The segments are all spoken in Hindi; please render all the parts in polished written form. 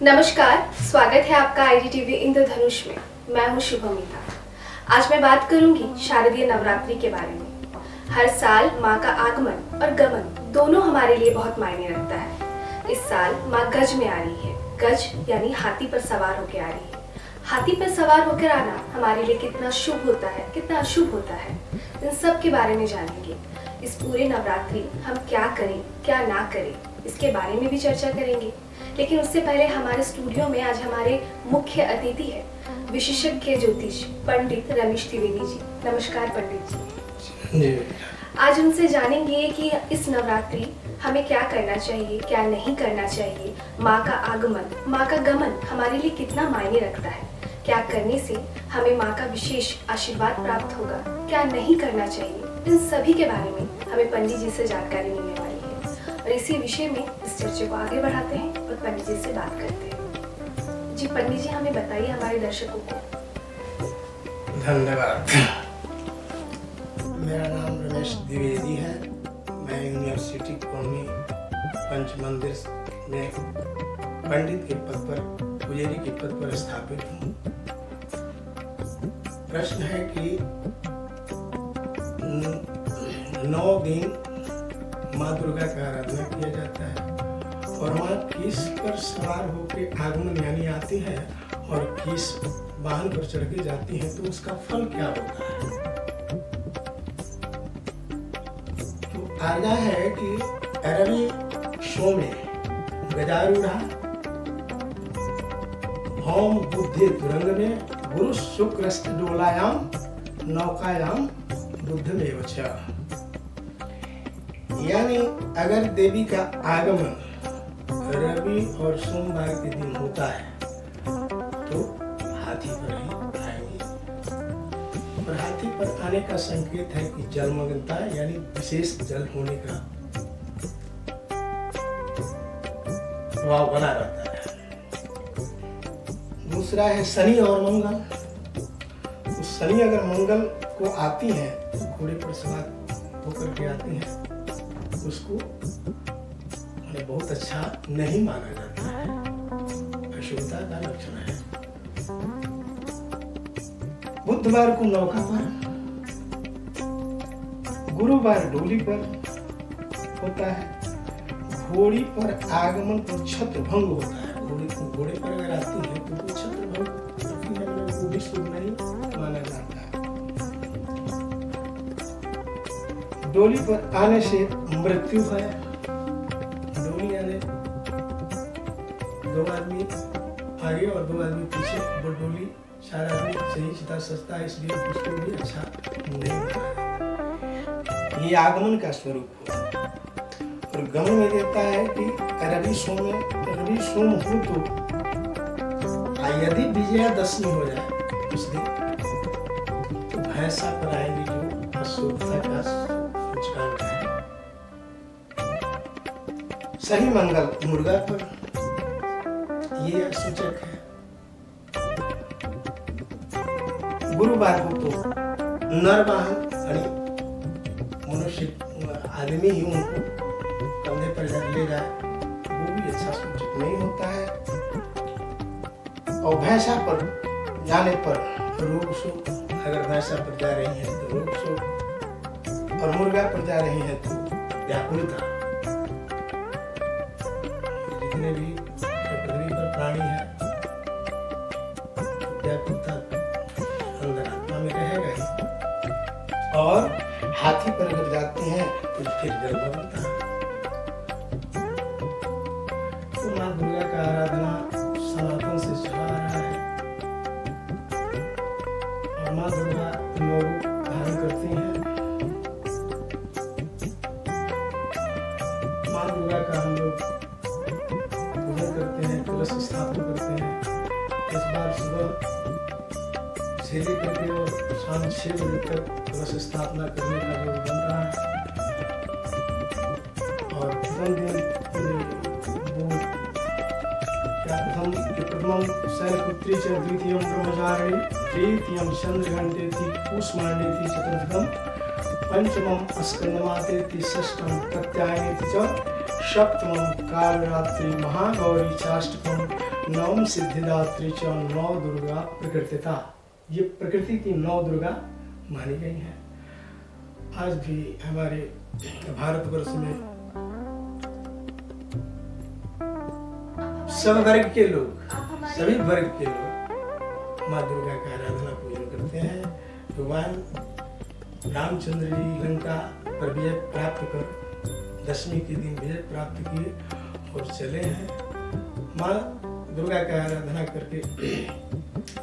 नमस्कार, स्वागत है आपका IDTV इंद्रधनुष में। मैं हूँ शुभमिता। आज मैं बात करूंगी शारदीय नवरात्रि के बारे में। हर साल माँ का आगमन और गमन दोनों हमारे लिए बहुत मायने रखता है। इस साल माँ गज में आ रही है। गज यानी हाथी पर सवार होकर आ रही है। हाथी पर सवार होकर आना हमारे लिए कितना शुभ होता है, कितना अशुभ होता है, इन सब के बारे में जानेंगे। इस पूरे नवरात्रि हम क्या करें, क्या ना करें, इसके बारे में भी चर्चा करेंगे। लेकिन उससे पहले हमारे स्टूडियो में आज हमारे मुख्य अतिथि है विशेषज्ञ ज्योतिष पंडित रमेश त्रिवेदी जी। नमस्कार पंडित जी। आज उनसे जानेंगे कि इस नवरात्रि हमें क्या करना चाहिए, क्या नहीं करना चाहिए। माँ का आगमन, माँ का गमन हमारे लिए कितना मायने रखता है। क्या करने से हमें माँ का विशेष आशीर्वाद प्राप्त होगा, क्या नहीं करना चाहिए, इन सभी के बारे में हमें पंडित जी से जानकारी मिलने वाली है। और इसी विषय में इस चर्चा को आगे बढ़ाते हैं और पंडित जी से बात करते हैं। जी पंडित जी, हमें बताइए हमारे दर्शकों को। धन्यवाद। मेरा नाम रमेश द्विवेदी है। मैं यूनिवर्सिटी कॉलोनी पंच मंदिर में पंडित के पद पर, पुजारी के पद पर स्थापित हूँ। प्रश्न है कि 9 दिन माँ दुर्गा का आराधना किया जाता है और माँ किस पर सवार होकर आगमन यानी आती है और किस वाहन पर चढ़ के जाती है, तो उसका फल क्या होता है। तो आज्ञा है कि रवि शो में गजारूढ़ा, होम बुद्धि तुरंग में, गुरु शुक्रस्त डोलायाम, नौकायाम बुद्धमेव च। यानी अगर देवी का आगमन रवि और सोमवार के दिन होता है तो हाथी पर ही आएंगे। और हाथी पर आने का संकेत है कि जलमग्नता यानी विशेष जल होने का प्रभाव बना रहता है। दूसरा है शनि और मंगल। तो शनि अगर मंगल को आती है, घोड़े पर सवार होकर के आती है, उसको बहुत अच्छा नहीं माना जाता है, अशुभता का लक्षण है। बुधवार को नौका पर, गुरुवार डोली पर होता है, घोड़ी पर आगमन पर छत्र भंग होता है। घोड़े पर अगर आती है तो वो छत्र भंग को भी शुभ नहीं माना जाता है। डोली पर आने से मृत्यु है। डोली आने 2 आदमी आगे और 2 आदमी पीछे, वो डोली 4 आदमी सही सीधा सस्ता है, इसलिए उसको भी अच्छा नहीं होता। ये आगमन का स्वरूप हो। और गमन में देता है कि रवि सोम हो तो यदि विजयादशमी हो जाए उस दिन, तो भैंसा पर आएगी जो अशुभता का सूचकांक है। सही मंगल मुर्गा पर, ये सूचक है। गुरुवार को तो नर वाहन यानी मनुष्य आदमी ही उनको कंधे पर ले जाए, वो भी अच्छा सूचक नहीं होता है। और भैंसा पर जाने पर रोग शोक, अगर भैंसा पर जा रही है तो रोग शोक, और मुर्गा पर जा रही है तो व्याकुलता। जितने भी पृथ्वी पर प्राणी है, व्याकुलता अंदर आत्मा में रहेगा ही। और हाथी पर अगर जाते हैं तो फिर गर्भ होता है। तो माँ दुर्गा का आराधना सनातन से चला आ रहा है और माँ दुर्गा लोग धारण करती हैं। माँ दुर्गा का हम लोग पूजन करते हैं, कलश स्थापन करते हैं। इस बार सुबह से लेकर के और शाम 6 बजे तक कलश स्थापना करने का जो बन रहा है। और प्रथम दिन प्रथमं शैलपुत्री च, द्वितीयं ब्रह्मचारिणी, तृतीयं चंद्रघंटेति, कूष्मांडेति, चतुर्थं पंचमं स्कंदमातेति, षष्ठं कात्यायनेति च, सप्तमं कालरात्रि महागौरी चाष्टकं, नवम सिद्धिदात्री च नौ दुर्गा प्रकृतिता। ये प्रकृति की 9 दुर्गा मानी गई हैं। आज भी हमारे भारतवर्ष में सब वर्ग के लोग, सभी वर्ग के लोग माँ दुर्गा का आराधना पूजन करते हैं। भगवान रामचंद्र जी लंका पर विजय प्राप्त कर दशमी के दिन विजय प्राप्त किए और चले हैं। माँ दुर्गा का आराधना करके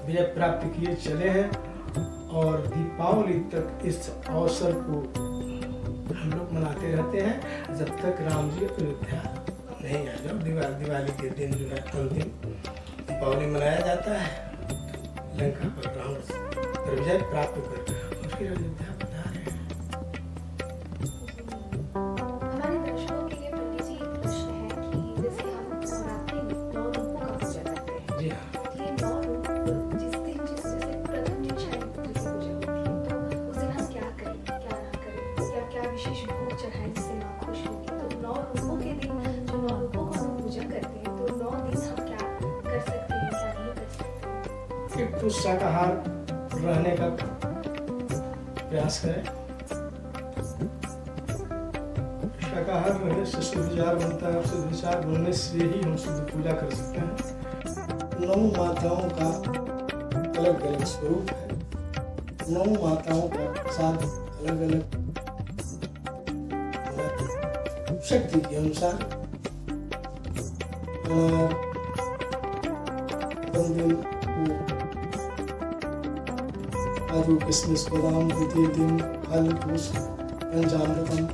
विजय प्राप्त किए चले हैं और दीपावली तक इस अवसर को हम लोग मनाते रहते हैं जब तक राम जी अयोध्या नहीं आ जाओ। दिवाली के दिन जो है अंतिम दीपावली मनाया जाता है। लंका पर रावण पर विजय प्राप्त कर और फिर अयोध्या बना रहे हैं। हमारे दर्शकों के लिए पंडित जी एक प्रश्न है कि जैसे हम नवरात्रि में 9 रूपों का पूजा करते हैं। जी हाँ, ये 9 रूप जिस दिन जैसे प्रथम दिन शायद पुत्री की पूजा होती है, तो उस दिन हम क्या करें, क्या ना करें, या क्या विशेष भोग चढ़ाएं जिससे माँ खुश होगी। तो 9 रूपों के दिन जो 9 रूपों को हम पूजा करते हैं, तो 9 दिन हम क्या कर सकते हैं, क्या नहीं कर सकते। एक तो शाकाहार रहने का प्रयास करें। शाकाहार रहने से शुद्ध विचार बनता है। शुद्ध विचार बनने से ही हम शुद्ध पूजा कर सकते हैं। 9 माताओं का अलग अलग स्वरूप है। 9 माताओं का प्रसाद अलग अलग शक्ति के अनुसार दिन काजू किशमिश बादाम, द्वितीय दिन फल पुष्प पंचामृतम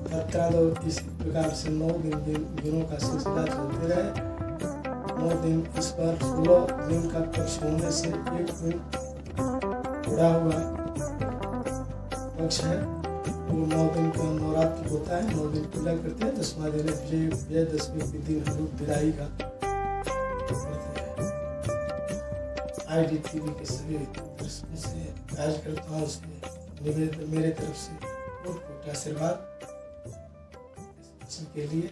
पत्रादो। इस प्रकार से 9 दिनों का सिलसिला चलते रहे। 9 दिन इस बार 16 दिन का पक्ष होने से एक दिन जुड़ा हुआ पक्ष है। वो 9 दिन का नवरात्रि होता है। 9 दिन पूजा करते हैं। 10वां दिन विजयदशमी के दिन हम लोग विदाई का IDTV के सभी दर्शकों से, कार्यकर्ताओं से निवेदन, मेरे तरफ से बहुत आशीर्वाद के लिए।